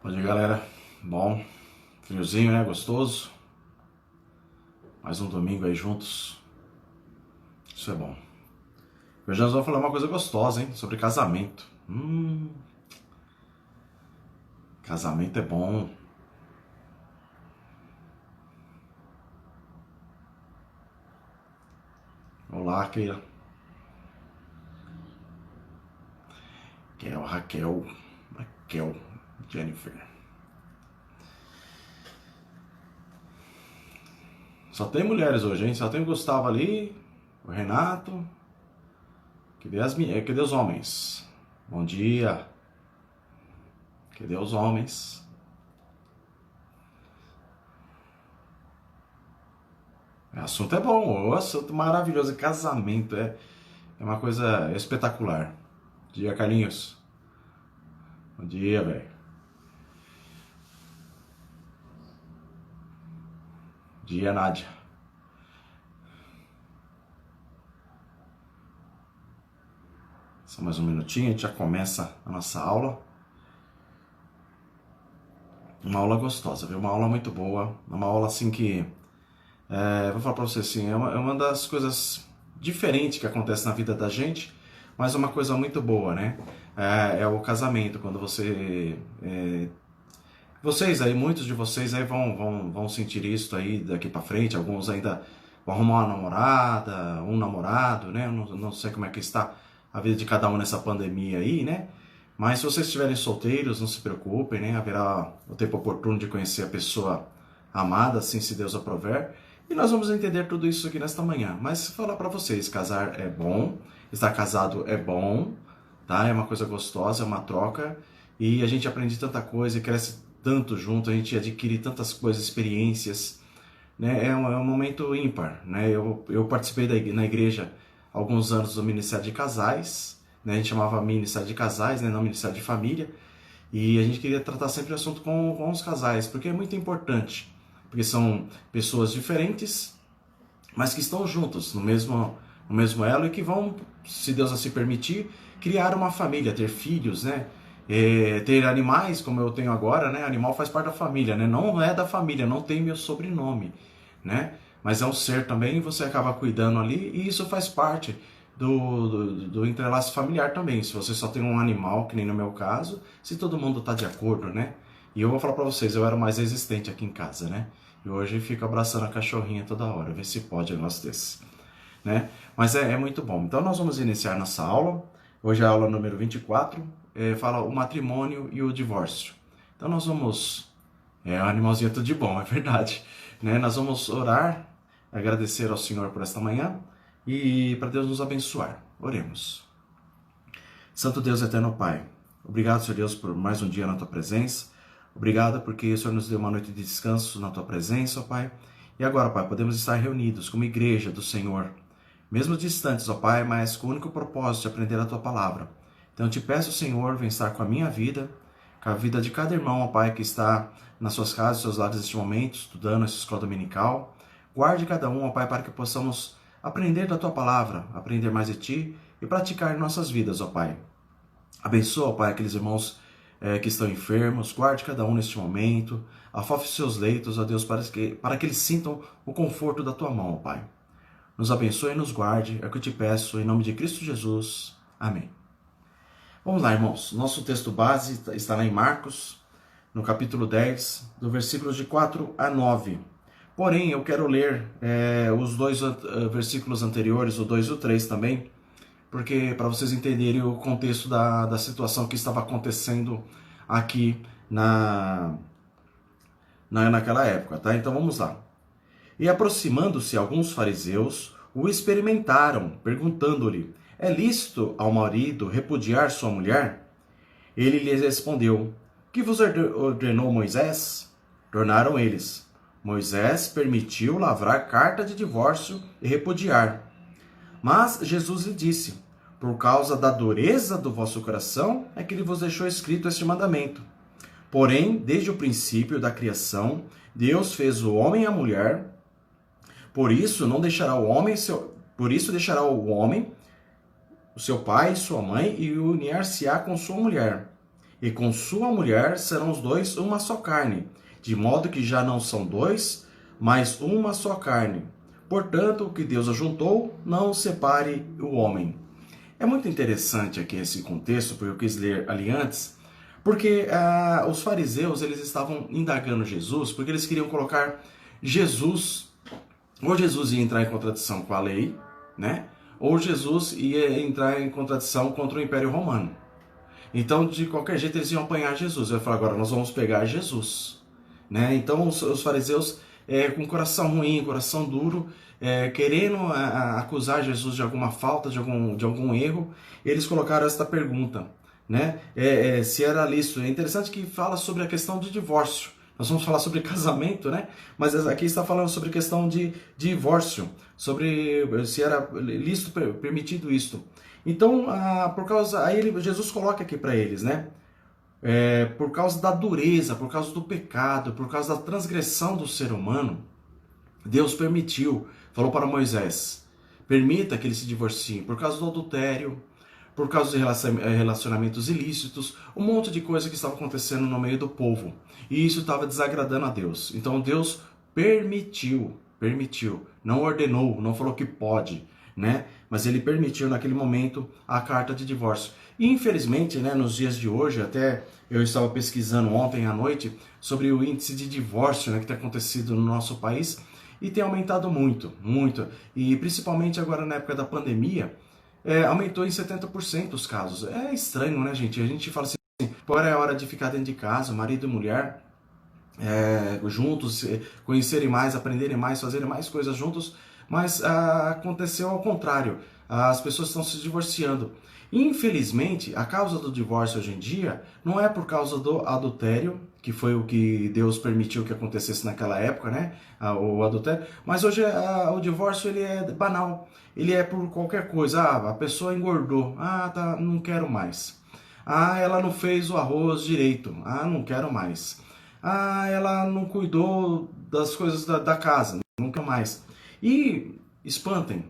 Bom dia, galera. Bom, friozinho, né? Gostoso. Mais um domingo aí juntos. Isso é bom. Hoje nós vamos falar uma coisa gostosa, hein? Sobre casamento. Casamento é bom. Olá, Keila. Raquel, Jennifer. Só tem mulheres hoje, hein? Só tem o Gustavo ali, o Renato. Cadê os homens? Bom dia. Cadê os homens? O assunto é bom, o assunto maravilhoso. Casamento é uma coisa espetacular. Bom dia, Carlinhos. Bom dia, velho. Bom dia, Nádia. Só mais um minutinho, a gente já começa a nossa aula. Uma aula gostosa, viu? Uma aula muito boa. Uma aula assim que... vou falar pra você assim, é uma das coisas diferentes que acontece na vida da gente, mas é uma coisa muito boa, né? É o casamento, quando vocês aí, muitos de vocês aí vão sentir isso aí daqui pra frente, alguns ainda vão arrumar uma namorada, um namorado, né? Eu não sei como é que está a vida de cada um nessa pandemia aí, né? Mas se vocês estiverem solteiros, não se preocupem, né? Haverá o tempo oportuno de conhecer a pessoa amada, assim se Deus aprover. E nós vamos entender tudo isso aqui nesta manhã. Mas falar para vocês, casar é bom, estar casado é bom, tá? É uma coisa gostosa, é uma troca. E a gente aprende tanta coisa e cresce tanto junto, a gente adquire tantas coisas, experiências, né? É um momento ímpar, né? Eu participei na igreja há alguns anos do Ministério de Casais, né? A gente chamava Ministério de Casais, né? Não Ministério de Família. E a gente queria tratar sempre o assunto com os casais, porque é muito importante. Porque são pessoas diferentes, mas que estão juntos no mesmo elo e que vão, se Deus assim permitir, criar uma família, ter filhos, né? Ter animais, como eu tenho agora, né? Animal faz parte da família, né? Não é da família, não tem meu sobrenome, né? Mas é um ser também, você acaba cuidando ali e isso faz parte do entrelaço familiar também. Se você só tem um animal, que nem no meu caso, se todo mundo tá de acordo, né? E eu vou falar pra vocês, eu era o mais resistente aqui em casa, né? E hoje fico abraçando a cachorrinha toda hora, ver se pode um negócio desse, né? Mas é muito bom. Então nós vamos iniciar nossa aula. Hoje é a aula número 24, fala o matrimônio e o divórcio. Então nós vamos... o animalzinho é tudo de bom, é verdade, né? Nós vamos orar, agradecer ao Senhor por esta manhã e para Deus nos abençoar. Oremos. Santo Deus, eterno Pai, obrigado, Senhor Deus, por mais um dia na Tua presença. Obrigado porque o Senhor nos deu uma noite de descanso na Tua presença, ó Pai. E agora, Pai, podemos estar reunidos como igreja do Senhor, mesmo distantes, ó Pai, mas com o único propósito de aprender a Tua palavra. Então eu te peço, Senhor, vem estar com a minha vida, com a vida de cada irmão, ó Pai, que está nas suas casas, seus lares neste momento, estudando essa escola dominical. Guarde cada um, ó Pai, para que possamos aprender da Tua palavra, aprender mais de Ti e praticar em nossas vidas, ó Pai. Abençoa, ó Pai, aqueles irmãos que estão enfermos, guarde cada um neste momento, afofe seus leitos, ó Deus, para que eles sintam o conforto da Tua mão, ó Pai. Nos abençoe e nos guarde, é o que eu te peço, em nome de Cristo Jesus. Amém. Vamos lá, irmãos. Nosso texto base está lá em Marcos, no capítulo 10, do versículos de 4 a 9. Porém, eu quero ler os dois versículos anteriores, o 2 e o 3 também, porque para vocês entenderem o contexto da situação que estava acontecendo aqui naquela época, tá? Então vamos lá. E aproximando-se alguns fariseus, o experimentaram, perguntando-lhe: é lícito ao marido repudiar sua mulher? Ele lhes respondeu: que vos ordenou Moisés? Tornaram eles: Moisés permitiu lavrar carta de divórcio e repudiar. Mas Jesus lhe disse: por causa da dureza do vosso coração é que ele vos deixou escrito este mandamento. Porém, desde o princípio da criação, Deus fez o homem e a mulher. Por isso deixará o homem o seu pai e sua mãe e unir-se-á com sua mulher, e com sua mulher serão os dois uma só carne, de modo que já não são dois, mas uma só carne. Portanto, o que Deus ajuntou, não separe o homem. É muito interessante aqui esse contexto, porque eu quis ler ali antes, porque os fariseus eles estavam indagando Jesus, porque eles queriam colocar Jesus, ou Jesus ia entrar em contradição com a lei, né? Ou Jesus ia entrar em contradição contra o Império Romano. Então, de qualquer jeito, eles iam apanhar Jesus. Eu falei, agora nós vamos pegar Jesus, né? Então, os fariseus, com coração ruim, coração duro, querendo acusar Jesus de alguma falta, de algum erro, eles colocaram esta pergunta, né? Se era lícito. É interessante que fala sobre a questão de divórcio. Nós vamos falar sobre casamento, né? Mas aqui está falando sobre questão de divórcio, sobre se era lícito, permitido isto. Então, Jesus coloca aqui para eles, né? Por causa da dureza, por causa do pecado, por causa da transgressão do ser humano, Deus permitiu, falou para Moisés, permita que eles se divorciem por causa do adultério, por causa de relacionamentos ilícitos, um monte de coisa que estava acontecendo no meio do povo. E isso estava desagradando a Deus. Então Deus permitiu, não ordenou, não falou que pode, né? Mas ele permitiu naquele momento a carta de divórcio. E infelizmente, né, nos dias de hoje, até eu estava pesquisando ontem à noite sobre o índice de divórcio, né, que tem acontecido no nosso país e tem aumentado muito, muito. E principalmente agora na época da pandemia, aumentou em 70% os casos. É estranho, né, gente? A gente fala assim, agora é hora de ficar dentro de casa, marido e mulher, juntos, conhecerem mais, aprenderem mais, fazerem mais coisas juntos, mas aconteceu ao contrário. As pessoas estão se divorciando. Infelizmente, a causa do divórcio hoje em dia não é por causa do adultério, que foi o que Deus permitiu que acontecesse naquela época, né? O adultério. Mas hoje o divórcio ele é banal. Ele é por qualquer coisa. A pessoa engordou. Tá, não quero mais. Ela não fez o arroz direito. Não quero mais. Ela não cuidou das coisas da casa. Não quero mais. E espantem.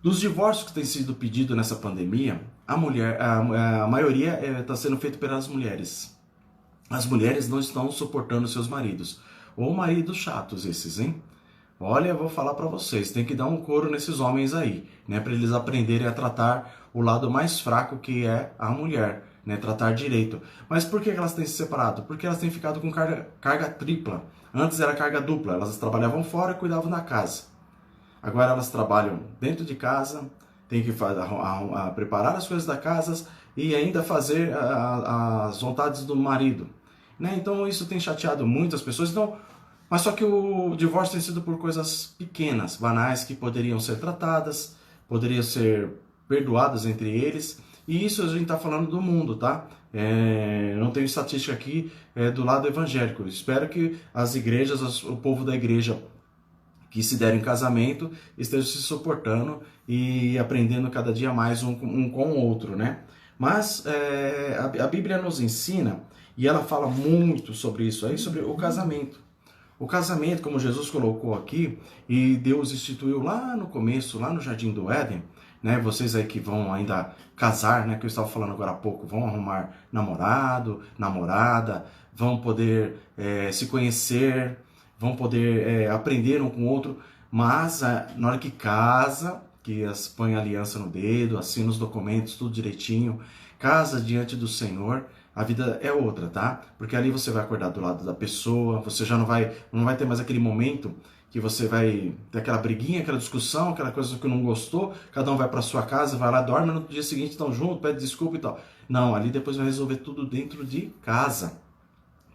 Dos divórcios que têm sido pedidos nessa pandemia, a maioria está sendo feito pelas mulheres. As mulheres não estão suportando seus maridos. Ou maridos chatos esses, hein? Olha, eu vou falar para vocês, tem que dar um couro nesses homens aí, né? Para eles aprenderem a tratar o lado mais fraco que é a mulher, né? Tratar direito. Mas por que elas têm se separado? Porque elas têm ficado com carga tripla. Antes era carga dupla, elas trabalhavam fora e cuidavam da casa. Agora elas trabalham dentro de casa, tem que preparar as coisas da casa e ainda fazer as vontades do marido, né? Então isso tem chateado muitas pessoas. Mas só que o divórcio tem sido por coisas pequenas, banais, que poderiam ser tratadas, poderiam ser perdoadas entre eles. E isso a gente está falando do mundo, tá? Não tenho estatística aqui do lado evangélico. Espero que as igrejas, o povo da igreja que se deram em casamento, estejam se suportando e aprendendo cada dia mais um com o outro, né? Mas a Bíblia nos ensina, e ela fala muito sobre isso aí, sobre o casamento. O casamento, como Jesus colocou aqui, e Deus instituiu lá no começo, lá no Jardim do Éden, né? Vocês aí que vão ainda casar, né? Que eu estava falando agora há pouco, vão arrumar namorado, namorada, vão poder se conhecer, vão poder aprender um com o outro, mas na hora que casa, que põe a aliança no dedo, assina os documentos, tudo direitinho, casa diante do Senhor, a vida é outra, tá? Porque ali você vai acordar do lado da pessoa, você já não vai ter mais aquele momento que você vai ter aquela briguinha, aquela discussão, aquela coisa que não gostou, cada um vai para sua casa, vai lá, dorme, no dia seguinte estão juntos, pede desculpa e tal. Não, ali depois vai resolver tudo dentro de casa.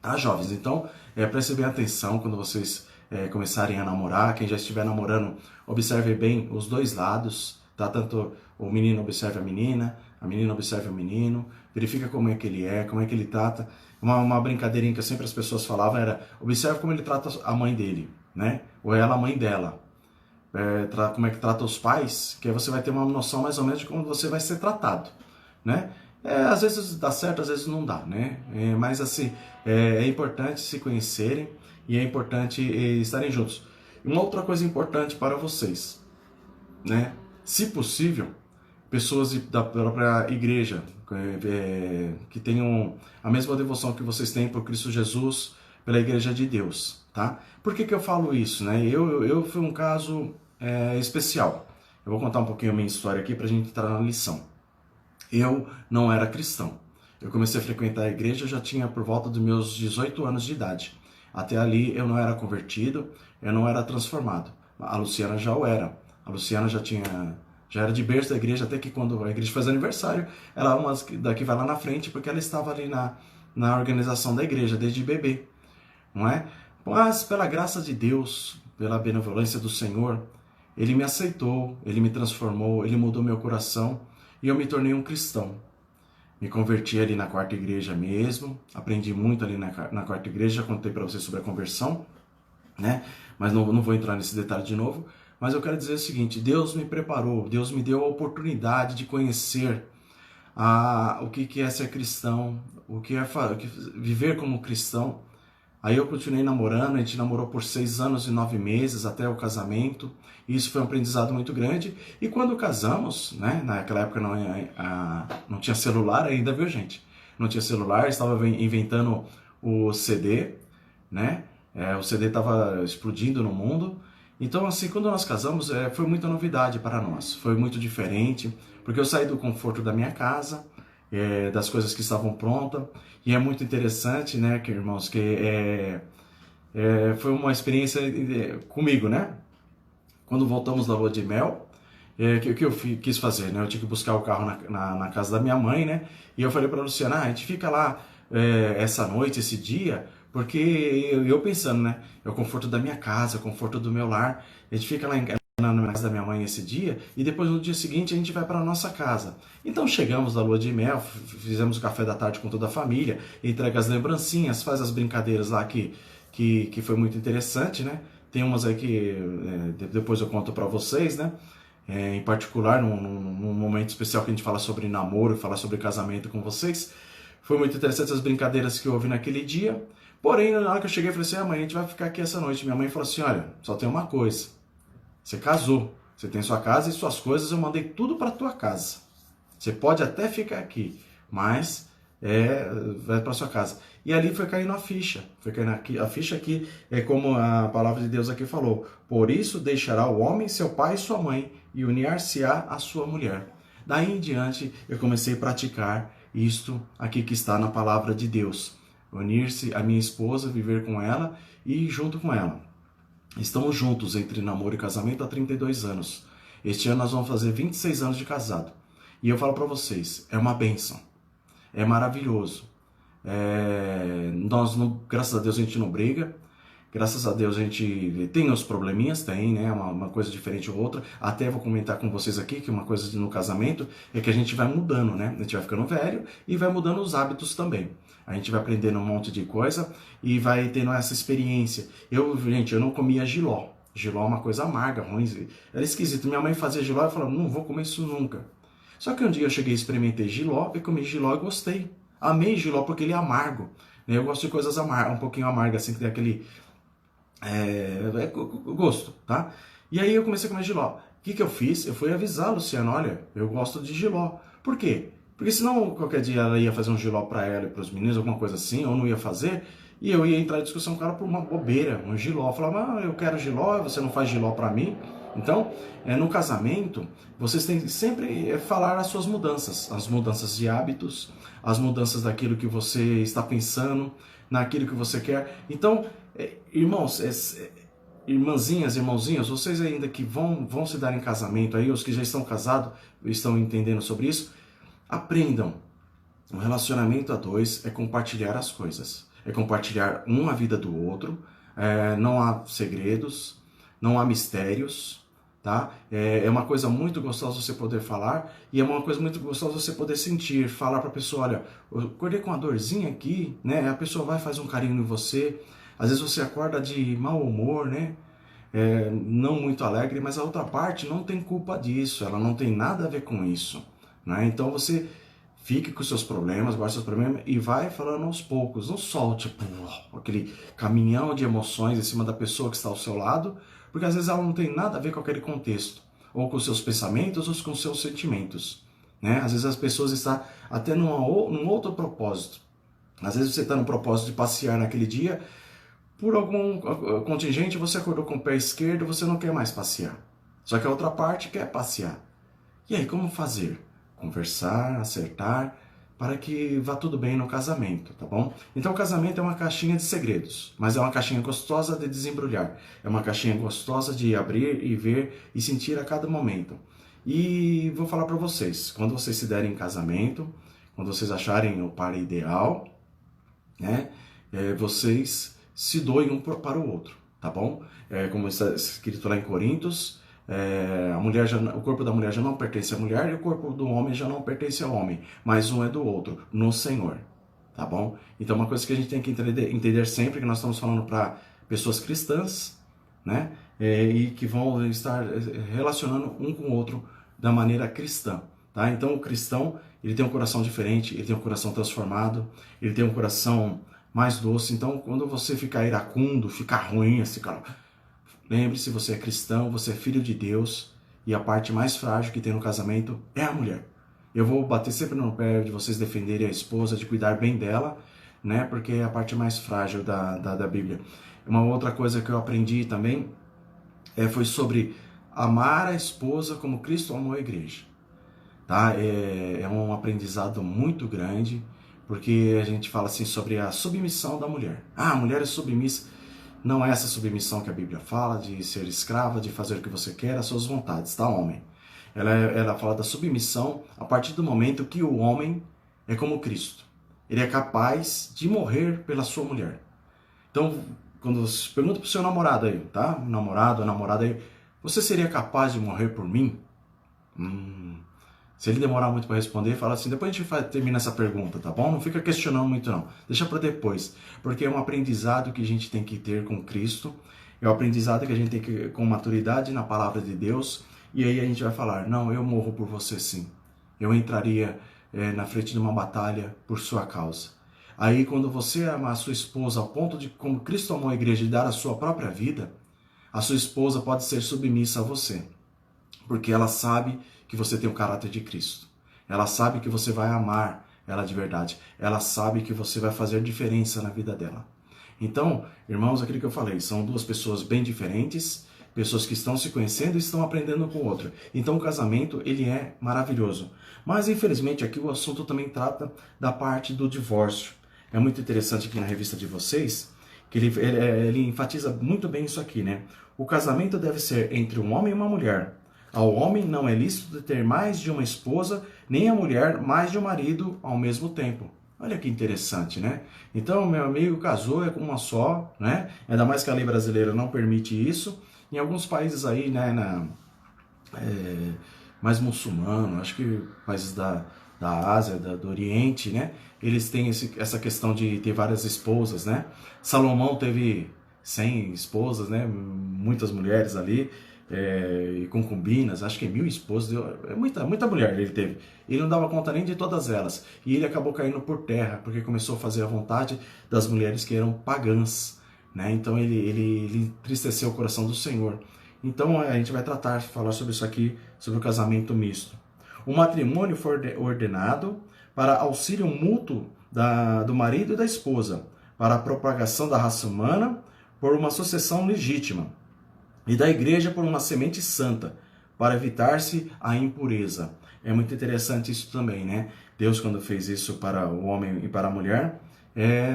Tá, jovens? Então, prestem bem atenção quando vocês começarem a namorar. Quem já estiver namorando, observe bem os dois lados, tá? Tanto o menino observe a menina observe o menino, verifica como é que ele trata. Uma brincadeirinha que sempre as pessoas falavam era, observe como ele trata a mãe dele, né? Ou ela a mãe dela. Como é que trata os pais, que aí você vai ter uma noção mais ou menos de como você vai ser tratado, né? Às vezes dá certo, às vezes não dá, né? Mas assim, é importante se conhecerem e é importante estarem juntos. Uma outra coisa importante para vocês, né? Se possível, pessoas da própria igreja, que tenham a mesma devoção que vocês têm por Cristo Jesus, pela igreja de Deus, tá? Por que que eu falo isso, né? Eu fui um caso especial. Eu vou contar um pouquinho a minha história aqui pra gente entrar na lição. Eu não era cristão. Eu comecei a frequentar a igreja, já tinha por volta dos meus 18 anos de idade. Até ali eu não era convertido, eu não era transformado. A Luciana já o era. A Luciana já era de berço da igreja, até que quando a igreja faz aniversário, ela é uma daqui vai lá na frente, porque ela estava ali na organização da igreja, desde bebê, não é? Mas pela graça de Deus, pela benevolência do Senhor, Ele me aceitou, Ele me transformou, Ele mudou meu coração e eu me tornei um cristão. Me converti ali na quarta igreja mesmo, aprendi muito ali na quarta igreja, já contei para vocês sobre a conversão, né? Mas não vou entrar nesse detalhe de novo. Mas eu quero dizer o seguinte, Deus me preparou, Deus me deu a oportunidade de conhecer o que é ser cristão, o que é viver como cristão. Aí eu continuei namorando, a gente namorou por 6 anos e 9 meses até o casamento. E isso foi um aprendizado muito grande. E quando casamos, né, naquela época não tinha celular ainda, viu gente? Não tinha celular, estava inventando o CD, né? O CD estava explodindo no mundo. Então, assim, quando nós casamos, foi muita novidade para nós. Foi muito diferente, porque eu saí do conforto da minha casa, das coisas que estavam prontas. E é muito interessante, né, irmãos, que foi uma experiência comigo, né? Quando voltamos da lua de mel, que eu quis fazer, né? Eu tinha que buscar o carro na casa da minha mãe, né? E eu falei para a Luciana, a gente fica lá essa noite, esse dia, porque eu pensando, né? É o conforto da minha casa, é o conforto do meu lar. A gente fica lá na casa da minha mãe esse dia e depois no dia seguinte a gente vai para a nossa casa. Então chegamos da lua de mel, fizemos o café da tarde com toda a família, entrega as lembrancinhas, faz as brincadeiras lá que foi muito interessante, né? Tem umas aí que depois eu conto para vocês, né? Em particular, num momento especial que a gente fala sobre namoro, fala sobre casamento com vocês. Foi muito interessante as brincadeiras que houve naquele dia. Porém, na hora que eu cheguei, eu falei assim, mãe, a gente vai ficar aqui essa noite. Minha mãe falou assim, olha, só tem uma coisa. Você casou, você tem sua casa e suas coisas, eu mandei tudo para tua casa. Você pode até ficar aqui, mas vai para sua casa. E ali foi caindo a ficha. Foi caindo a ficha aqui, é como a palavra de Deus aqui falou. Por isso deixará o homem seu pai e sua mãe e unir-se-á a sua mulher. Daí em diante eu comecei a praticar isto aqui que está na palavra de Deus. Unir-se a minha esposa, viver com ela e junto com ela. Estamos juntos entre namoro e casamento há 32 anos. Este ano nós vamos fazer 26 anos de casado. E eu falo para vocês, é uma bênção. É maravilhoso. Graças a Deus a gente não briga. Graças a Deus a gente tem os probleminhas, tem, né? Uma coisa diferente ou outra. Até vou comentar com vocês aqui que uma coisa no casamento é que a gente vai mudando, né? A gente vai ficando velho e vai mudando os hábitos também. A gente vai aprendendo um monte de coisa e vai tendo essa experiência. Gente, eu não comia jiló. Jiló é uma coisa amarga, ruim. Era esquisito. Minha mãe fazia jiló e eu falava, não vou comer isso nunca. Só que um dia eu cheguei e experimentei jiló, eu comi jiló e gostei. Amei jiló porque ele é amargo. Eu gosto de coisas amargas, um pouquinho amargas, assim, que tem aquele gosto, tá? E aí eu comecei a comer jiló. O que eu fiz? Eu fui avisar a Luciana, olha, eu gosto de jiló. Por quê? Porque senão qualquer dia ela ia fazer um jiló para ela e para os meninos, alguma coisa assim, ou não ia fazer, e eu ia entrar em discussão com ela por uma bobeira, um jiló. Eu falava, eu quero jiló, você não faz jiló para mim. Então, no casamento, vocês têm que sempre falar as suas mudanças, as mudanças de hábitos, as mudanças daquilo que você está pensando, naquilo que você quer. Então, irmãos, irmãzinhas, irmãozinhos, vocês ainda que vão se dar em casamento aí, os que já estão casados, estão entendendo sobre isso, aprendam. Um relacionamento a dois é compartilhar as coisas, é compartilhar a vida do outro, não há segredos, não há mistérios, tá? É uma coisa muito gostosa você poder falar e é uma coisa muito gostosa você poder sentir, falar para a pessoa, olha, eu acordei com uma dorzinha aqui, né? A pessoa vai fazer um carinho em você, às vezes você acorda de mau humor, né? Não muito alegre, mas a outra parte não tem culpa disso, ela não tem nada a ver com isso, né? Então você fique com seus problemas, guarde seus problemas e vai falando aos poucos, não solte aquele caminhão de emoções em cima da pessoa que está ao seu lado, porque às vezes ela não tem nada a ver com aquele contexto. ou com seus pensamentos, ou com seus sentimentos. Né? Às vezes as pessoas estão até num outro propósito. Às vezes você está no propósito de passear naquele dia, por algum contingente você acordou com o pé esquerdo, você não quer mais passear. Só que a outra parte quer passear. E aí, como fazer? Conversar, acertar, para que vá tudo bem no casamento, tá bom? Então o casamento é uma caixinha de segredos, mas é uma caixinha gostosa de desembrulhar. É uma caixinha gostosa de abrir e ver e sentir a cada momento. E vou falar para vocês, quando vocês se derem em casamento, quando vocês acharem o par ideal, né, vocês se doem um para o outro, tá bom? Como está escrito lá em Coríntios, o corpo da mulher já não pertence à mulher e o corpo do homem já não pertence ao homem, mas um é do outro, no Senhor, tá bom? Então uma coisa que a gente tem que entender sempre, que nós estamos falando para pessoas cristãs, né? E que vão estar relacionando um com o outro da maneira cristã, tá? Então o cristão, ele tem um coração diferente, ele tem um coração transformado, ele tem um coração mais doce. Então quando você ficar iracundo, ficar ruim, assim, cara, lembre-se, você é cristão, você é filho de Deus, e a parte mais frágil que tem no casamento é a mulher. Eu vou bater sempre no pé de vocês defenderem a esposa, de cuidar bem dela, né? Porque é a parte mais frágil da Bíblia. Uma outra coisa que eu aprendi também foi sobre amar a esposa como Cristo amou a igreja. Tá? É um aprendizado muito grande, porque a gente fala assim sobre a submissão da mulher. Ah, a mulher é submissa. Não é essa submissão que a Bíblia fala, de ser escrava, de fazer o que você quer, as suas vontades, tá, homem? Ela fala da submissão a partir do momento que o homem é como Cristo. Ele é capaz de morrer pela sua mulher. Então, quando você pergunta pro seu namorado aí, tá? Namorado, namorada aí, você seria capaz de morrer por mim? Se ele demorar muito para responder, fala assim, depois a gente termina essa pergunta, tá bom? Não fica questionando muito não, deixa para depois, porque é um aprendizado que a gente tem que ter com Cristo, é um aprendizado que a gente tem que com maturidade na palavra de Deus, e aí a gente vai falar, não, eu morro por você sim, eu entraria na frente de uma batalha por sua causa. Aí quando você amar a sua esposa ao ponto de, como Cristo amou a igreja, de dar a sua própria vida, a sua esposa pode ser submissa a você, porque ela sabe que você tem o caráter de Cristo. Ela sabe que você vai amar ela de verdade. Ela sabe que você vai fazer diferença na vida dela. Então, irmãos, aquilo que eu falei, são duas pessoas bem diferentes, pessoas que estão se conhecendo e estão aprendendo com o outro. Então, o casamento, ele é maravilhoso. Mas, infelizmente, aqui o assunto também trata da parte do divórcio. É muito interessante aqui na revista de vocês, que ele enfatiza muito bem isso aqui, né? O casamento deve ser entre um homem e uma mulher. Ao homem não é lícito ter mais de uma esposa, nem à mulher mais de um marido ao mesmo tempo. Olha que interessante, né? Então, meu amigo casou, é com uma só, né? Ainda mais que a lei brasileira não permite isso. Em alguns países aí, né, mais muçulmano, acho que países da Ásia, do Oriente, né? Eles têm essa questão de ter várias esposas, né? Salomão teve 100 esposas, né? Muitas mulheres ali. E concubinas, acho que 1000 esposas, muita mulher ele teve. Ele não dava conta nem de todas elas. E ele acabou caindo por terra, porque começou a fazer a vontade das mulheres que eram pagãs. Né? Então ele entristeceu o coração do Senhor. Então a gente vai falar sobre isso aqui, sobre o casamento misto. O matrimônio foi ordenado para auxílio mútuo do marido e da esposa, para a propagação da raça humana por uma sucessão legítima, e da igreja por uma semente santa, para evitar-se a impureza. É muito interessante isso também, né? Deus, quando fez isso para o homem e para a mulher,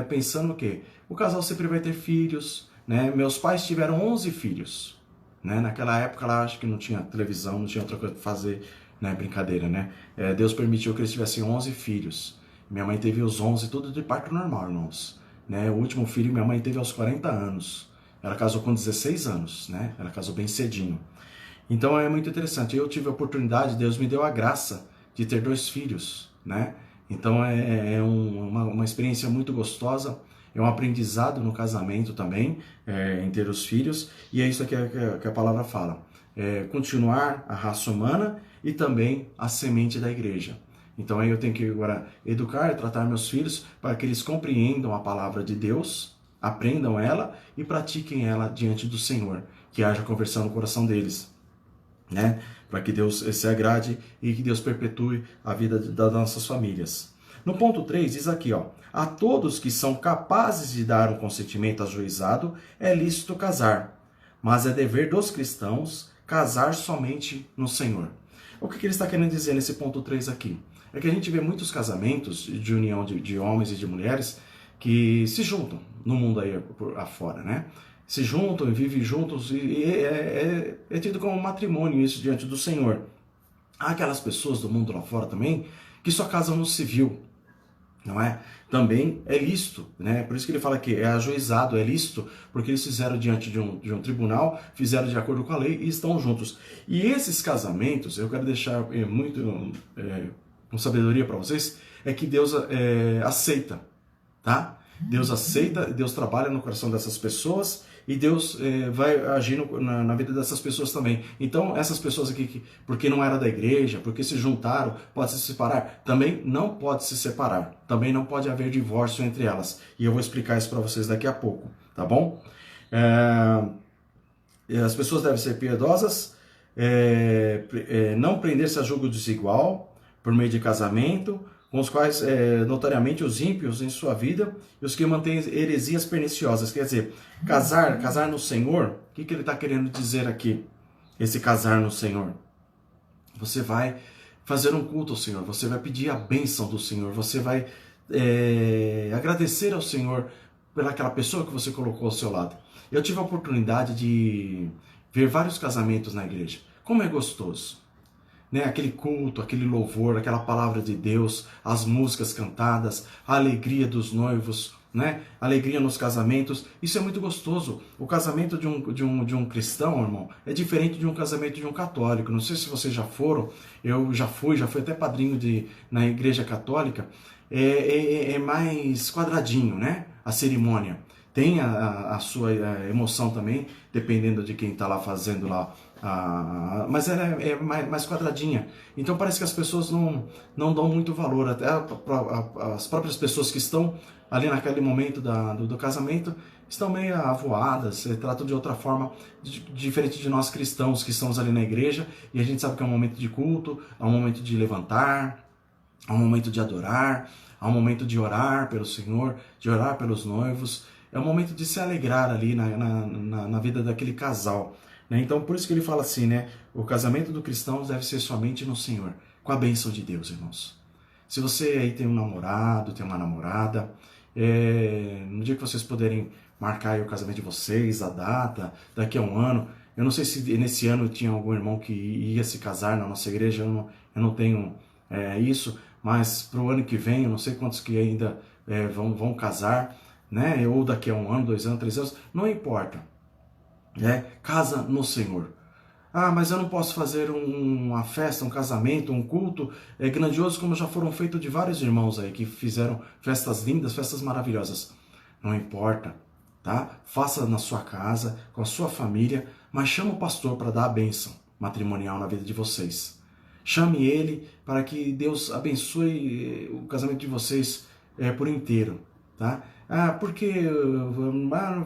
pensando o quê? O casal sempre vai ter filhos, né? Meus pais tiveram 11 filhos, né? Naquela época, lá, acho que não tinha televisão, não tinha outra coisa para fazer, né? Brincadeira, né? Deus permitiu que eles tivessem 11 filhos. Minha mãe teve os 11, tudo de parto normal, irmãos. Né? O último filho minha mãe teve aos 40 anos. Ela casou com 16 anos, né? Ela casou bem cedinho. Então é muito interessante. Eu tive a oportunidade, Deus me deu a graça de ter 2 filhos, né? Então é uma experiência muito gostosa. É um aprendizado no casamento também, em ter os filhos. E é isso que a palavra fala. Continuar a raça humana e também a semente da igreja. Então aí eu tenho que agora educar e tratar meus filhos para que eles compreendam a palavra de Deus, aprendam ela e pratiquem ela diante do Senhor, que haja conversão no coração deles. né? Para que Deus se agrade e que Deus perpetue a vida das nossas famílias. No ponto 3 diz aqui, ó: a todos que são capazes de dar um consentimento ajuizado é lícito casar, mas é dever dos cristãos casar somente no Senhor. O que ele está querendo dizer nesse ponto 3 aqui? É que a gente vê muitos casamentos de união de homens e de mulheres que se juntam no mundo aí afora, né? Se juntam e vivem juntos, e é tido como um matrimônio isso diante do Senhor. Há aquelas pessoas do mundo lá fora também que só casam no civil, não é? Também é lícito, né? Por isso que ele fala que é ajuizado, é lícito, porque eles fizeram diante de um tribunal, fizeram de acordo com a lei e estão juntos. E esses casamentos, eu quero deixar muito com sabedoria para vocês, é que Deus aceita, tá? Deus aceita, Deus trabalha no coração dessas pessoas e Deus vai agir na vida dessas pessoas também. Então, essas pessoas aqui, porque não era da igreja, porque se juntaram, pode se separar? Também não pode se separar. Também não pode haver divórcio entre elas. E eu vou explicar isso para vocês daqui a pouco, tá bom? As pessoas devem ser piedosas, não prender-se a julgo desigual por meio de casamento, com os quais, notoriamente, os ímpios em sua vida e os que mantêm heresias perniciosas. Quer dizer, casar no Senhor, o que ele está querendo dizer aqui? Esse casar no Senhor. Você vai fazer um culto ao Senhor, você vai pedir a bênção do Senhor, você vai agradecer ao Senhor pelaquela pessoa que você colocou ao seu lado. Eu tive a oportunidade de ver vários casamentos na igreja. Como é gostoso! Né, aquele culto, aquele louvor, aquela palavra de Deus, as músicas cantadas, a alegria dos noivos, né, a alegria nos casamentos, isso é muito gostoso. O casamento de um cristão, irmão, é diferente de um casamento de um católico. Não sei se vocês já foram, eu já fui até padrinho na igreja católica. É mais quadradinho, né, a cerimônia. Tem a sua emoção também, dependendo de quem está lá fazendo lá. Mas ela é mais quadradinha. Então parece que as pessoas não dão muito valor. Até as próprias pessoas que estão ali naquele momento do casamento estão meio avoadas, tratam de outra forma, diferente de nós cristãos que estamos ali na igreja. E a gente sabe que é um momento de culto, é um momento de levantar, é um momento de adorar, é um momento de orar pelo Senhor, de orar pelos noivos. É um momento de se alegrar ali na vida daquele casal. Né? Então, por isso que ele fala assim, né? O casamento do cristão deve ser somente no Senhor, com a bênção de Deus, irmãos. Se você aí tem um namorado, tem uma namorada, no dia que vocês puderem marcar aí o casamento de vocês, a data, daqui a um ano. Eu não sei se nesse ano tinha algum irmão que ia se casar na nossa igreja, eu não tenho isso, mas para o ano que vem, eu não sei quantos que ainda vão casar, né? Ou daqui a um ano, 2 anos, 3 anos, não importa. Casa no Senhor. Ah, mas eu não posso fazer uma festa, um casamento, um culto grandioso como já foram feitos de vários irmãos aí que fizeram festas lindas, festas maravilhosas. Não importa, tá? Faça na sua casa, com a sua família, mas chama o pastor para dar a bênção matrimonial na vida de vocês. Chame ele para que Deus abençoe o casamento de vocês por inteiro, tá? Ah, porque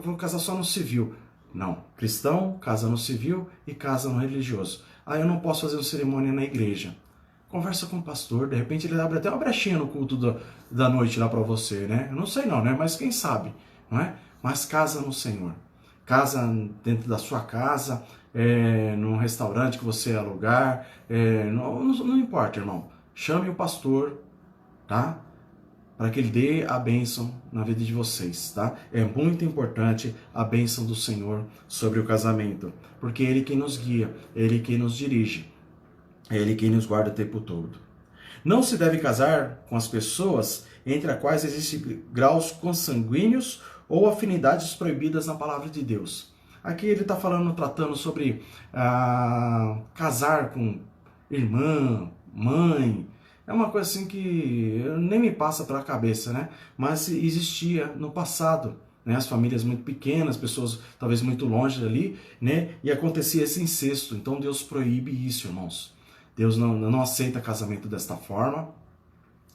vou casar só no civil. Não, cristão casa no civil e casa no religioso. Ah, eu não posso fazer uma cerimônia na igreja. Conversa com o pastor, de repente ele abre até uma brechinha no culto da noite lá para você, né? Eu não sei não, né? Mas quem sabe, não é? Mas casa no Senhor. Casa dentro da sua casa, num restaurante que você alugar, não importa, irmão. Chame o pastor, tá? Para que ele dê a bênção na vida de vocês, tá? É muito importante a bênção do Senhor sobre o casamento, porque é Ele quem nos guia, é Ele quem nos dirige, é Ele quem nos guarda o tempo todo. Não se deve casar com as pessoas entre as quais existem graus consanguíneos ou afinidades proibidas na palavra de Deus. Aqui ele está tratando sobre casar com irmã, mãe. É uma coisa assim que nem me passa pela cabeça, né? Mas existia no passado, né? As famílias muito pequenas, pessoas talvez muito longe ali, né? E acontecia esse incesto. Então Deus proíbe isso, irmãos. Deus não aceita casamento desta forma.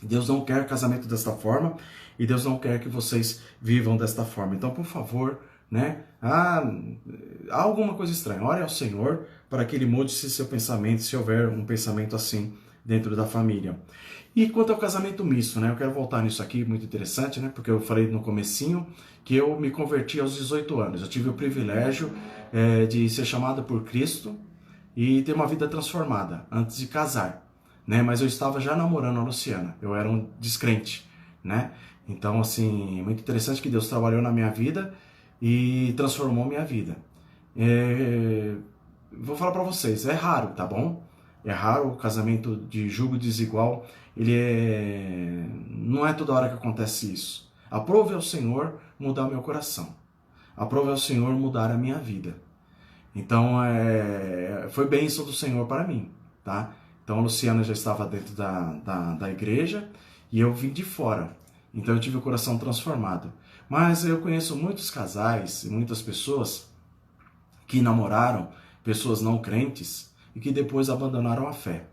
Deus não quer casamento desta forma. E Deus não quer que vocês vivam desta forma. Então, por favor, né? Há alguma coisa estranha. Ore ao Senhor para que Ele mude seu pensamento, se houver um pensamento assim dentro da família. E quanto ao casamento misto, né? Eu quero voltar nisso aqui, muito interessante, né? Porque eu falei no comecinho que eu me converti aos 18 anos. Eu tive o privilégio de ser chamado por Cristo e ter uma vida transformada antes de casar, né? Mas eu estava já namorando a Luciana. Eu era um descrente, né? Então, assim, muito interessante que Deus trabalhou na minha vida e transformou minha vida. Vou falar para vocês, é raro, tá bom? É raro o casamento de julgo desigual, não é toda hora que acontece isso. Aprove ao Senhor mudar o meu coração. Aprove ao Senhor mudar a minha vida. Então, foi bênção do Senhor para mim, tá? Então, a Luciana já estava dentro da igreja e eu vim de fora. Então, eu tive o coração transformado. Mas eu conheço muitos casais e muitas pessoas que namoraram pessoas não crentes e que depois abandonaram a fé.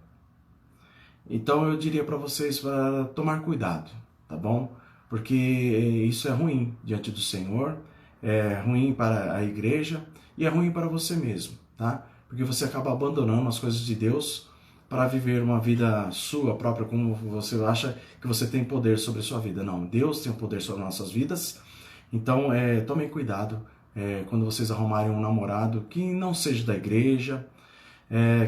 Então eu diria para vocês para tomar cuidado, tá bom? Porque isso é ruim diante do Senhor, é ruim para a igreja e é ruim para você mesmo, tá? Porque você acaba abandonando as coisas de Deus para viver uma vida sua própria, como você acha que você tem poder sobre a sua vida. Não, Deus tem o poder sobre nossas vidas. Então tomem cuidado quando vocês arrumarem um namorado que não seja da igreja,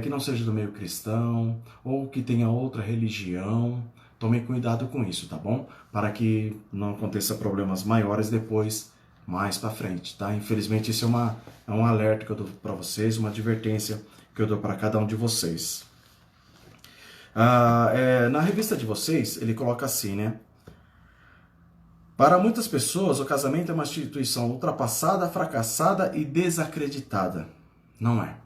que não seja do meio cristão, ou que tenha outra religião. Tomem cuidado com isso, tá bom? Para que não aconteça problemas maiores depois, mais para frente, tá? Infelizmente, isso é um alerta que eu dou para vocês, uma advertência que eu dou para cada um de vocês. Na revista de vocês, ele coloca assim, né? Para muitas pessoas, o casamento é uma instituição ultrapassada, fracassada e desacreditada. Não é.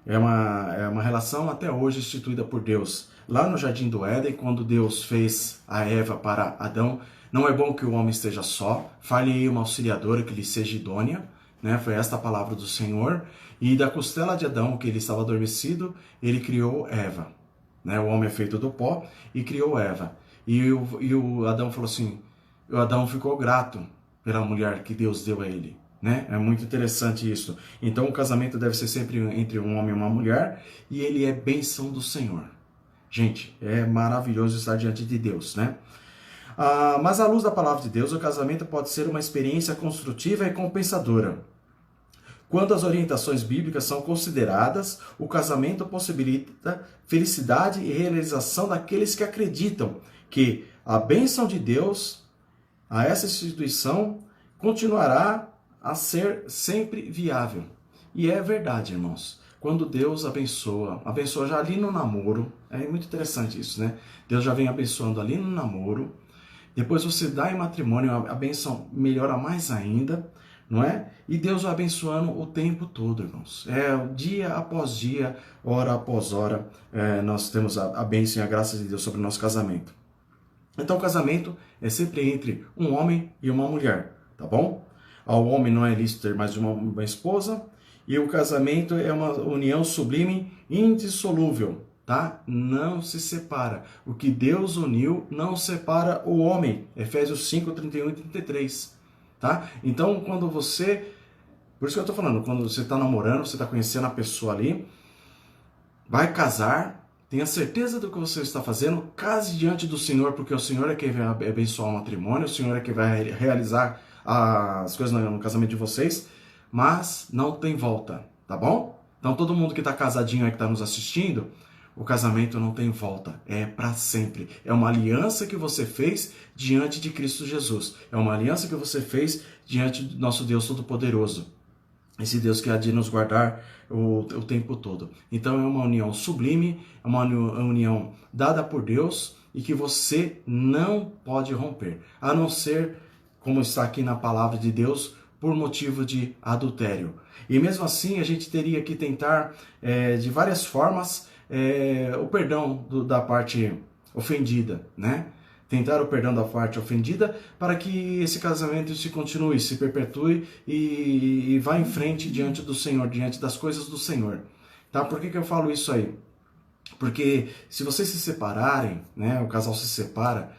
É uma relação até hoje instituída por Deus. Lá no Jardim do Éden, quando Deus fez a Eva para Adão, não é bom que o homem esteja só, fale uma auxiliadora que lhe seja idônea, né? Foi esta a palavra do Senhor. E da costela de Adão, que ele estava adormecido, ele criou Eva. Né? O homem é feito do pó e criou Eva. E o Adão falou assim, o Adão ficou grato pela mulher que Deus deu a ele. Né? É muito interessante isso. Então o casamento deve ser sempre entre um homem e uma mulher e ele é bênção do Senhor. Gente, é maravilhoso estar diante de Deus, né? Mas à luz da palavra de Deus, o casamento pode ser uma experiência construtiva e compensadora. Quando as orientações bíblicas são consideradas, o casamento possibilita felicidade e realização daqueles que acreditam que a bênção de Deus a essa instituição continuará a ser sempre viável. E é verdade, irmãos. Quando Deus abençoa já ali no namoro, é muito interessante isso, né? Deus já vem abençoando ali no namoro, depois você dá em matrimônio, a bênção melhora mais ainda, não é? E Deus vai abençoando o tempo todo, irmãos. Dia após dia, hora após hora, nós temos a bênção e a graça de Deus sobre o nosso casamento. Então o casamento é sempre entre um homem e uma mulher, tá bom? Ao homem não é lícito ter mais de uma esposa, e o casamento é uma união sublime, indissolúvel, tá? Não se separa. O que Deus uniu não separa o homem. Efésios 5, 31 e 33, tá? Então quando você... Por isso que eu tô falando, quando você tá namorando, você tá conhecendo a pessoa ali, vai casar... Tenha certeza do que você está fazendo, case diante do Senhor, porque o Senhor é quem vai abençoar o matrimônio, o Senhor é quem vai realizar as coisas no casamento de vocês, mas não tem volta, tá bom? Então todo mundo que está casadinho aí que está nos assistindo, o casamento não tem volta, é para sempre. É uma aliança que você fez diante de Cristo Jesus, é uma aliança que você fez diante do nosso Deus Todo-Poderoso. Esse Deus que há de nos guardar o tempo todo. Então é uma união sublime, é uma união dada por Deus e que você não pode romper, a não ser, como está aqui na palavra de Deus, por motivo de adultério. E mesmo assim a gente teria que tentar de várias formas o perdão da parte ofendida, né? Tentar o perdão da parte ofendida para que esse casamento se continue, se perpetue e vá em frente diante do Senhor, diante das coisas do Senhor. Tá? Por que eu falo isso aí? Porque se vocês se separarem, né, o casal se separa,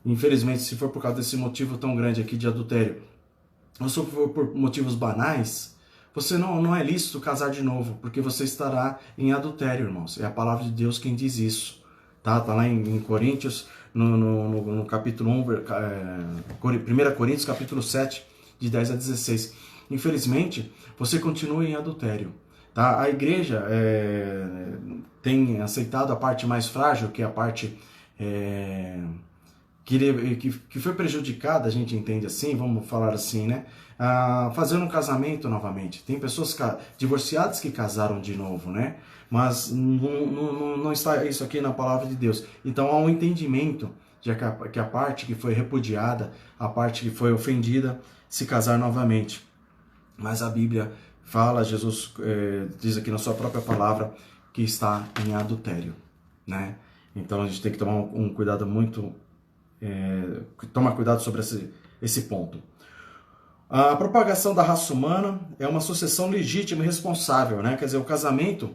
infelizmente se for por causa desse motivo tão grande aqui de adultério, ou se for por motivos banais, você não é lícito casar de novo, porque você estará em adultério, irmãos. É a palavra de Deus quem diz isso. Tá lá em Coríntios, no capítulo 1, 1 Coríntios, capítulo 7, de 10 a 16. Infelizmente, você continua em adultério. Tá? A igreja tem aceitado a parte mais frágil, que é a parte que foi prejudicada, a gente entende assim, vamos falar assim, né? Fazendo um casamento novamente. Tem pessoas divorciadas que casaram de novo, né? Mas não está isso aqui na palavra de Deus. Então há um entendimento de que a parte que foi repudiada, a parte que foi ofendida, se casar novamente. Mas a Bíblia fala, Jesus diz aqui na sua própria palavra, que está em adultério, né? Então a gente tem que tomar um cuidado tomar cuidado sobre esse ponto. A propagação da raça humana é uma sucessão legítima e responsável, né? Quer dizer, o casamento,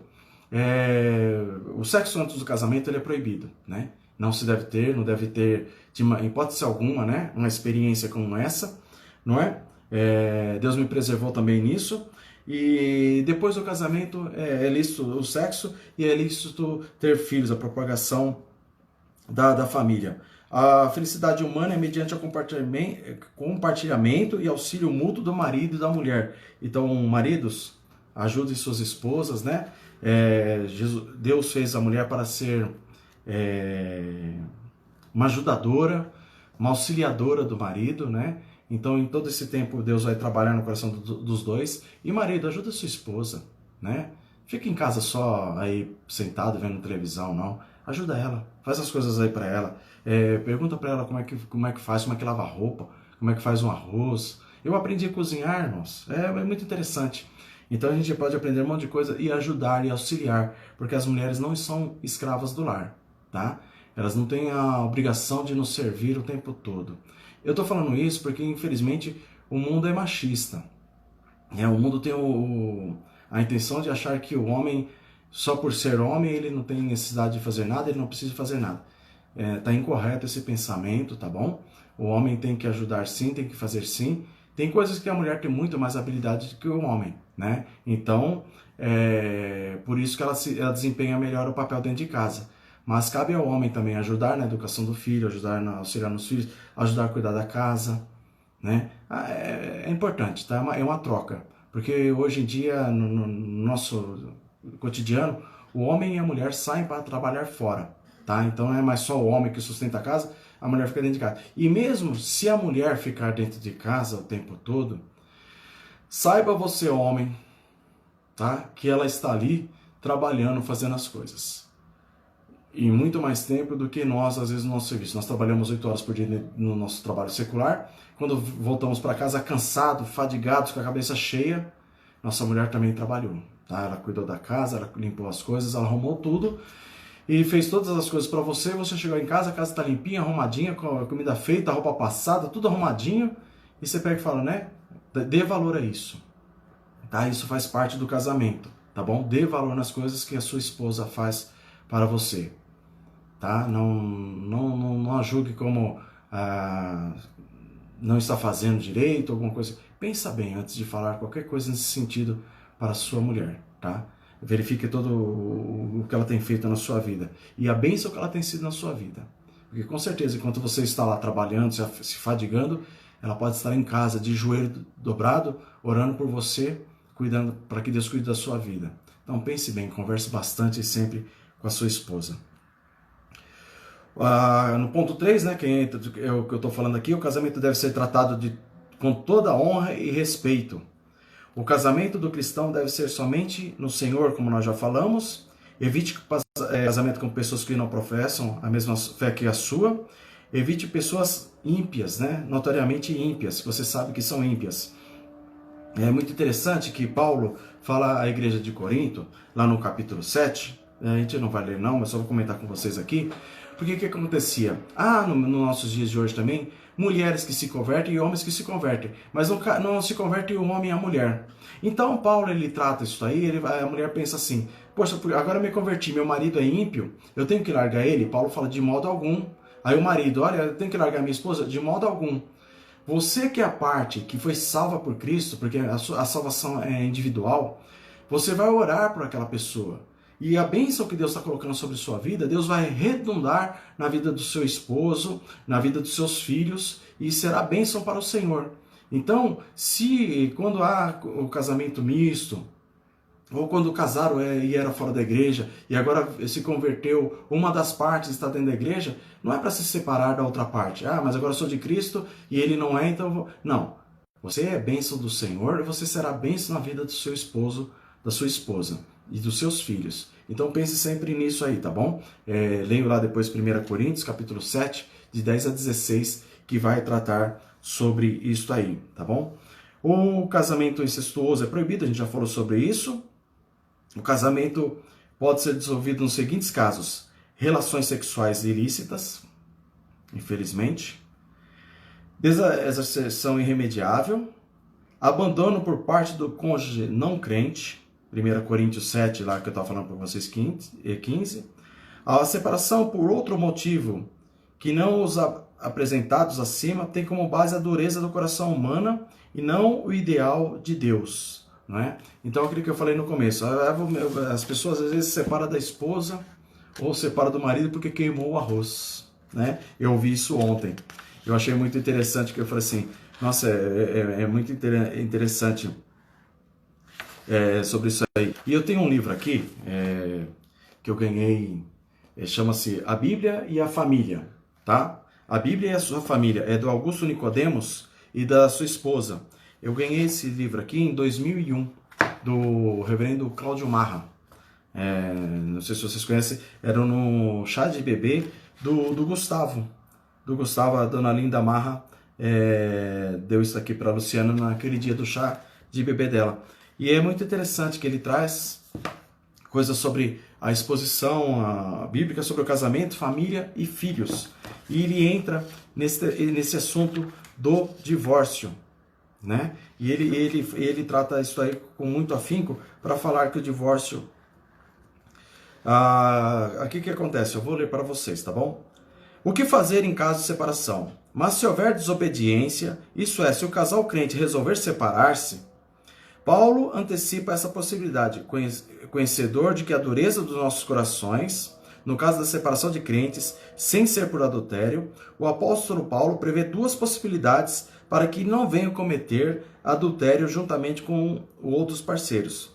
o sexo antes do casamento ele é proibido, né? Não se deve ter, não deve ter, em hipótese alguma, né? Uma experiência como essa, não é? Deus me preservou também nisso. E depois do casamento é lícito o sexo e é lícito ter filhos, a propagação da família. A felicidade humana é mediante o compartilhamento e auxílio mútuo do marido e da mulher. Então, maridos, ajudem suas esposas, né? Deus fez a mulher para ser uma ajudadora, uma auxiliadora do marido, né? Então, em todo esse tempo, Deus vai trabalhar no coração dos dois. E marido, ajuda sua esposa, né? Fica em casa só aí sentado vendo televisão, não. Ajuda ela, faz as coisas aí para ela. Pergunta para ela como é que faz, como é que lava a roupa, como é que faz um arroz. Eu aprendi a cozinhar, irmãos. É muito interessante. Então a gente pode aprender um monte de coisa e ajudar e auxiliar, porque as mulheres não são escravas do lar, tá? Elas não têm a obrigação de nos servir o tempo todo. Eu estou falando isso porque, infelizmente, o mundo é machista. O mundo tem a intenção de achar que o homem, só por ser homem, ele não tem necessidade de fazer nada, ele não precisa fazer nada. Tá incorreto esse pensamento, tá bom? O homem tem que ajudar sim, tem que fazer sim. Tem coisas que a mulher tem muito mais habilidade do que o homem, né? Então, por isso que ela desempenha melhor o papel dentro de casa. Mas cabe ao homem também ajudar na educação do filho, ajudar a auxiliar nos filhos, ajudar a cuidar da casa, né? É importante, tá? É uma troca. Porque hoje em dia, no nosso cotidiano, o homem e a mulher saem para trabalhar fora, tá? Então não é mais só o homem que sustenta a casa, a mulher fica dentro de casa. E mesmo se a mulher ficar dentro de casa o tempo todo, saiba você, homem, tá? Que ela está ali trabalhando, fazendo as coisas. E muito mais tempo do que nós, às vezes, no nosso serviço. Nós trabalhamos 8 horas por dia no nosso trabalho secular. Quando voltamos para casa cansados, fadigados, com a cabeça cheia, nossa mulher também trabalhou. Tá? Ela cuidou da casa, ela limpou as coisas, ela arrumou tudo e fez todas as coisas para você. Você chegou em casa, a casa está limpinha, arrumadinha, com a comida feita, a roupa passada, tudo arrumadinho. E você pega e fala, né? Dê valor a isso. Tá? Isso faz parte do casamento, tá bom? Dê valor nas coisas que a sua esposa faz para você. Tá? Não a julgue como não está fazendo direito, alguma coisa. Pensa bem antes de falar qualquer coisa nesse sentido para a sua mulher, tá? Verifique todo o que ela tem feito na sua vida e a bênção que ela tem sido na sua vida. Porque com certeza, enquanto você está lá trabalhando, se fadigando, ela pode estar em casa de joelho dobrado, orando por você, cuidando para que Deus cuide da sua vida. Então pense bem, converse bastante sempre com a sua esposa. No ponto 3, né, que é o que eu estou falando aqui, o casamento deve ser tratado com toda honra e respeito. O casamento do cristão deve ser somente no Senhor, como nós já falamos. Evite casamento com pessoas que não professam a mesma fé que a sua. Evite pessoas ímpias, né, notoriamente ímpias, que você sabe que são ímpias. É muito interessante que Paulo fala à igreja de Corinto, lá no capítulo 7, a gente não vai ler não, mas só vou comentar com vocês aqui. Porque o que acontecia? Nos nossos dias de hoje também, mulheres que se convertem e homens que se convertem. Mas não se converte o homem e a mulher. Então Paulo ele trata isso aí, a mulher pensa assim, poxa, agora eu me converti, meu marido é ímpio, eu tenho que largar ele? Paulo fala, de modo algum. Aí o marido, olha, eu tenho que largar minha esposa? De modo algum. Você que é a parte que foi salva por Cristo, porque a salvação é individual, você vai orar por aquela pessoa. E a bênção que Deus está colocando sobre sua vida, Deus vai redundar na vida do seu esposo, na vida dos seus filhos, e será bênção para o Senhor. Então, se quando há o casamento misto, ou quando casaram e era fora da igreja, e agora se converteu, uma das partes está dentro da igreja, não é para se separar da outra parte. Ah, mas agora eu sou de Cristo e ele não é, então eu vou... Não. Você é bênção do Senhor e você será bênção na vida do seu esposo, da sua esposa e dos seus filhos. Então pense sempre nisso aí, tá bom? Leio lá depois 1 Coríntios, capítulo 7, de 10 a 16, que vai tratar sobre isso aí, tá bom? O casamento incestuoso é proibido, a gente já falou sobre isso. O casamento pode ser dissolvido nos seguintes casos: relações sexuais ilícitas, infelizmente, deserção irremediável, abandono por parte do cônjuge não crente, 1 Coríntios 7, lá que eu estava falando para vocês, 15, a separação por outro motivo que não os apresentados acima tem como base a dureza do coração humano e não o ideal de Deus. Não é? Então, aquilo que eu falei no começo, as pessoas às vezes se separam da esposa ou separam do marido porque queimou o arroz. Né? Eu ouvi isso ontem. Eu achei muito interessante, que eu falei assim, nossa, é muito interessante sobre isso aí. E eu tenho um livro aqui que eu ganhei, chama-se A Bíblia e a Família. Tá? A Bíblia e a Sua Família, é do Augusto Nicodemos e da sua esposa. Eu ganhei esse livro aqui em 2001, do reverendo Cláudio Marra. Não sei se vocês conhecem, era no chá de bebê do Gustavo. Do Gustavo, a dona Linda Marra deu isso aqui para a Luciana naquele dia do chá de bebê dela. E é muito interessante que ele traz coisas sobre a exposição bíblica, sobre o casamento, família e filhos. E ele entra nesse assunto do divórcio. Né? E ele trata isso aí com muito afinco para falar que o divórcio... aqui o que acontece? Eu vou ler para vocês, tá bom? O que fazer em caso de separação? Mas se houver desobediência, isso é, se o casal crente resolver separar-se, Paulo antecipa essa possibilidade, conhecedor de que a dureza dos nossos corações, no caso da separação de crentes, sem ser por adultério, o apóstolo Paulo prevê duas possibilidades para que não venham cometer adultério juntamente com outros parceiros.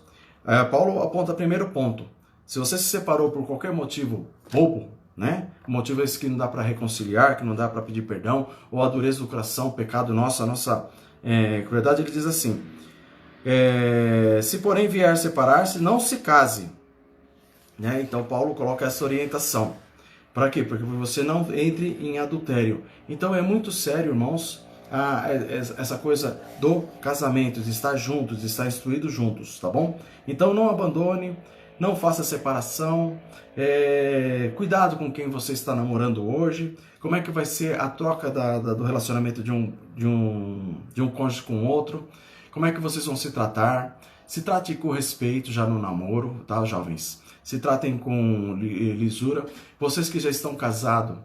Paulo aponta o primeiro ponto. Se você se separou por qualquer motivo bobo, né? Motivo esse que não dá para reconciliar, que não dá para pedir perdão, ou a dureza do coração, o pecado nosso, a nossa crueldade, ele diz assim, se porém vier separar-se, não se case. Né? Então Paulo coloca essa orientação. Para quê? Porque você não entre em adultério. Então é muito sério, irmãos, essa coisa do casamento, de estar juntos, de estar instruídos juntos, tá bom? Então não abandone, não faça separação, cuidado com quem você está namorando hoje, como é que vai ser a troca do relacionamento de um cônjuge com o outro, como é que vocês vão se tratar, se trate com respeito já no namoro, tá, jovens? Se tratem com lisura. Vocês que já estão casados,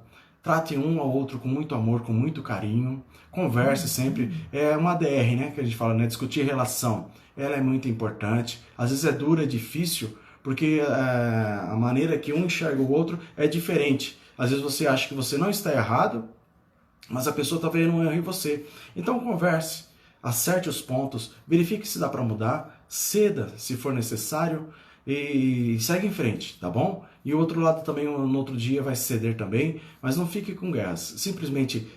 tratem um ao outro com muito amor, com muito carinho. Converse sempre. É uma DR, né? Que a gente fala, né? Discutir relação. Ela é muito importante. Às vezes é dura, é difícil, porque a maneira que um enxerga o outro é diferente. Às vezes você acha que você não está errado, mas a pessoa está vendo um erro em você. Então converse, acerte os pontos, verifique se dá para mudar, ceda se for necessário, e segue em frente, tá bom? E o outro lado também, no outro dia, vai ceder também, mas não fique com guerras. Simplesmente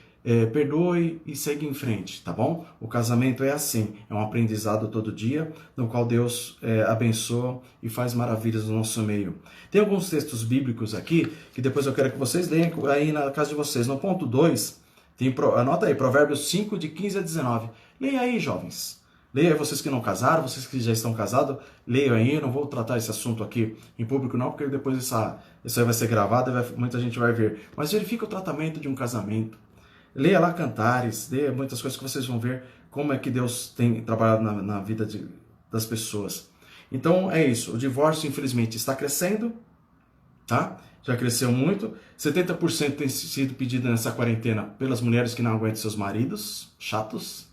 perdoe e segue em frente, tá bom? O casamento é assim, é um aprendizado todo dia, no qual Deus abençoa e faz maravilhas no nosso meio. Tem alguns textos bíblicos aqui, que depois eu quero que vocês leiam aí na casa de vocês. No ponto 2, anota aí, Provérbios 5, de 15 a 19. Leia aí, jovens. Leia aí, vocês que não casaram, vocês que já estão casados, leiam aí. Eu não vou tratar esse assunto aqui em público não, porque depois isso aí vai ser gravado e muita gente vai ver. Mas verifica o tratamento de um casamento. Leia lá Cantares, leia muitas coisas que vocês vão ver como é que Deus tem trabalhado na vida das pessoas. Então é isso, o divórcio infelizmente está crescendo, tá? já cresceu muito. 70% tem sido pedido nessa quarentena pelas mulheres que não aguentam seus maridos, chatos,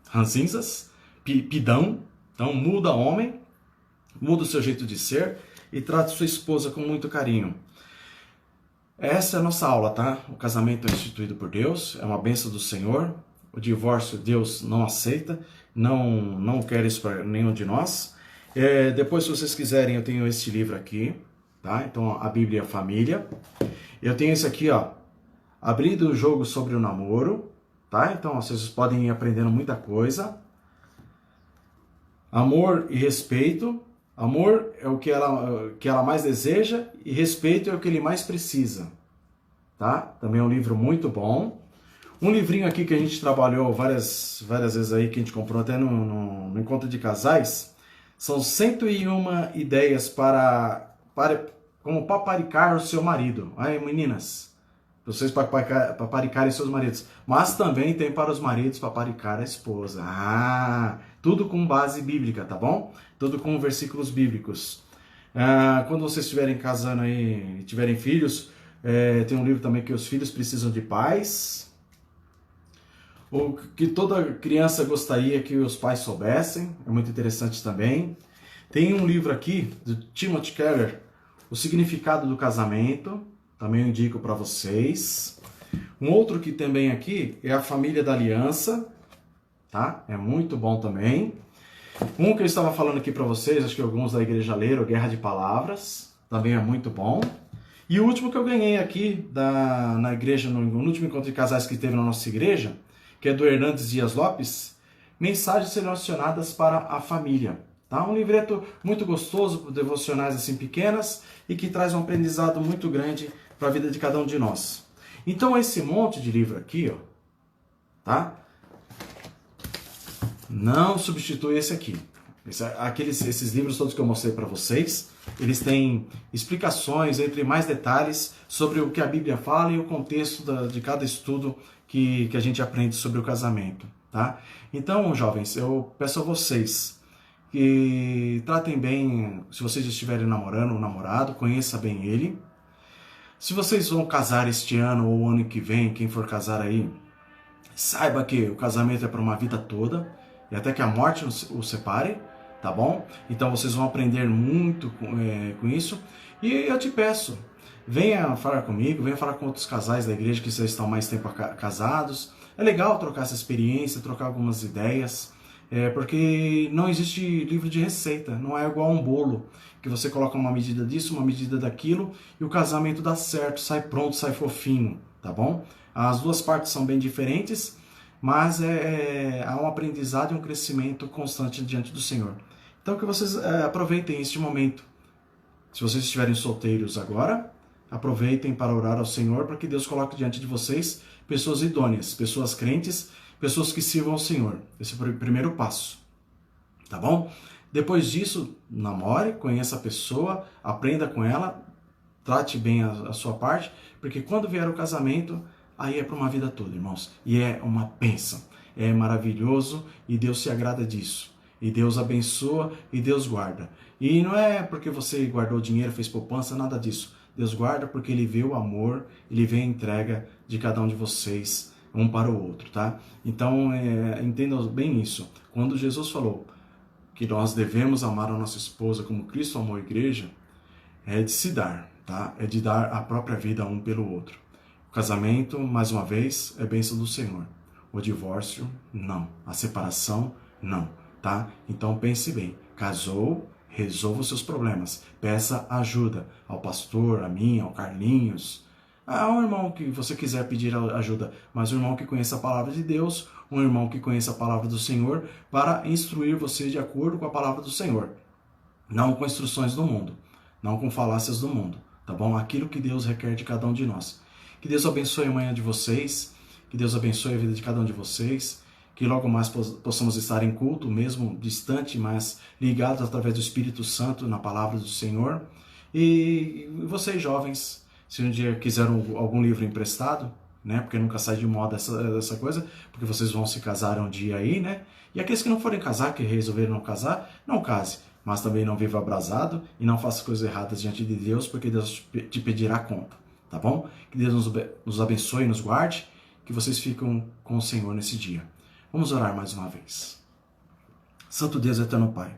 ranzinzas, pidão. Então muda homem, muda o seu jeito de ser e trata sua esposa com muito carinho. Essa é a nossa aula, tá? O casamento é instituído por Deus, é uma bênção do Senhor. O divórcio Deus não aceita, não quer isso para nenhum de nós. Depois, se vocês quiserem, eu tenho este livro aqui, tá? Então, a Bíblia Família. Eu tenho esse aqui, ó, Abrindo o Jogo sobre o Namoro, tá? Então, vocês podem ir aprendendo muita coisa. Amor e respeito. Amor é o que ela mais deseja e respeito é o que ele mais precisa, tá? Também é um livro muito bom. Um livrinho aqui que a gente trabalhou várias vezes aí, que a gente comprou até no encontro de casais, são 101 ideias como paparicar o seu marido. Aí, meninas, vocês paparicarem seus maridos. Mas também tem para os maridos paparicar a esposa. Tudo com base bíblica, tá bom? Tudo com versículos bíblicos. Quando vocês estiverem casando aí, tiverem filhos, tem um livro também que os filhos precisam de pais. O que toda criança gostaria que os pais soubessem, é muito interessante também. Tem um livro aqui, do Timothy Keller, O Significado do Casamento, também eu indico para vocês. Um outro que também aqui é A Família da Aliança, tá? É muito bom também. Um que eu estava falando aqui para vocês, acho que alguns da igreja leram, Guerra de Palavras, também é muito bom. E o último que eu ganhei aqui na igreja, no último encontro de casais que teve na nossa igreja, que é do Hernandes Dias Lopes, Mensagens Selecionadas para a Família. Tá? Um livreto muito gostoso, devocionais assim pequenas, e que traz um aprendizado muito grande para a vida de cada um de nós. Então esse monte de livro aqui, ó, tá? Não substitui esse aqui. Esses livros todos que eu mostrei para vocês, eles têm explicações, entre mais detalhes, sobre o que a Bíblia fala e o contexto de cada estudo que a gente aprende sobre o casamento, tá? Então, jovens, eu peço a vocês que tratem bem, se vocês estiverem namorando ou namorado, conheça bem ele. Se vocês vão casar este ano ou ano que vem, quem for casar aí, saiba que o casamento é para uma vida toda, e até que a morte o separe, tá bom? Então vocês vão aprender muito com isso. E eu te peço, venha falar comigo, venha falar com outros casais da igreja que já estão mais tempo casados. É legal trocar essa experiência, trocar algumas ideias, porque não existe livro de receita, não é igual a um bolo, que você coloca uma medida disso, uma medida daquilo, e o casamento dá certo, sai pronto, sai fofinho, tá bom? As duas partes são bem diferentes, mas há um aprendizado e um crescimento constante diante do Senhor. Então que vocês aproveitem este momento. Se vocês estiverem solteiros agora, aproveitem para orar ao Senhor, para que Deus coloque diante de vocês pessoas idôneas, pessoas crentes, pessoas que sirvam ao Senhor. Esse é o primeiro passo, tá bom? Depois disso, namore, conheça a pessoa, aprenda com ela, trate bem a sua parte, porque quando vier o casamento, aí é para uma vida toda, irmãos. E é uma bênção, é maravilhoso e Deus se agrada disso. E Deus abençoa e Deus guarda. E não é porque você guardou dinheiro, fez poupança, nada disso. Deus guarda porque Ele vê o amor, Ele vê a entrega de cada um de vocês, um para o outro, tá? Então, entendam bem isso. Quando Jesus falou que nós devemos amar a nossa esposa como Cristo amou a igreja, é de se dar, tá? É de dar a própria vida um pelo outro. O casamento, mais uma vez, é bênção do Senhor. O divórcio, não. A separação, não, tá? Então pense bem. Casou, resolva os seus problemas. Peça ajuda ao pastor, a mim, ao Carlinhos, ao irmão que você quiser pedir ajuda, mas um irmão que conheça a palavra de Deus, um irmão que conheça a palavra do Senhor, para instruir você de acordo com a palavra do Senhor. Não com instruções do mundo, não com falácias do mundo, tá bom? Aquilo que Deus requer de cada um de nós. Que Deus abençoe a manhã de vocês, que Deus abençoe a vida de cada um de vocês, que logo mais possamos estar em culto, mesmo distante, mas ligados através do Espírito Santo na palavra do Senhor. E vocês, jovens, se um dia quiserem algum livro emprestado, né, porque nunca sai de moda essa coisa, porque vocês vão se casar um dia aí, né? E aqueles que não forem casar, que resolveram não casar, não case. mas também não viva abrasado e não faça coisas erradas diante de Deus, porque Deus te pedirá conta, tá bom? Que Deus nos abençoe e nos guarde, que vocês fiquem com o Senhor nesse dia. Vamos orar mais uma vez. Santo Deus, eterno Pai,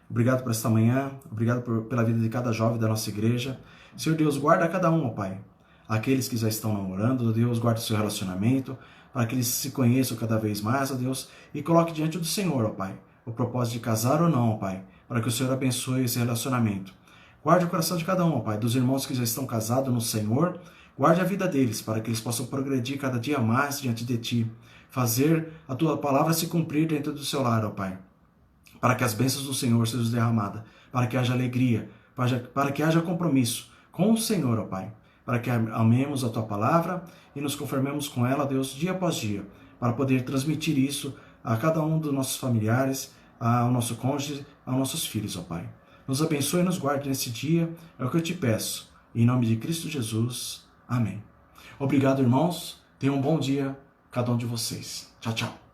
obrigado por esta manhã, obrigado pela vida de cada jovem da nossa igreja. Senhor Deus, guarda cada um, ó Pai. Aqueles que já estão namorando, ó Deus, guarda o seu relacionamento, para que eles se conheçam cada vez mais, ó Deus, e coloque diante do Senhor, ó Pai, o propósito de casar ou não, ó Pai, para que o Senhor abençoe esse relacionamento. Guarde o coração de cada um, ó Pai, dos irmãos que já estão casados no Senhor, guarde a vida deles, para que eles possam progredir cada dia mais diante de Ti, fazer a Tua palavra se cumprir dentro do seu lar, ó Pai, para que as bênçãos do Senhor sejam derramadas, para que haja alegria, para que haja compromisso com o Senhor, ó Pai, para que amemos a Tua palavra e nos conformemos com ela, Deus, dia após dia, para poder transmitir isso a cada um dos nossos familiares, ao nosso cônjuge, aos nossos filhos, ó Pai. Nos abençoe e nos guarde nesse dia, é o que eu te peço. Em nome de Cristo Jesus. Amém. Obrigado, irmãos. Tenham um bom dia, cada um de vocês. Tchau, tchau.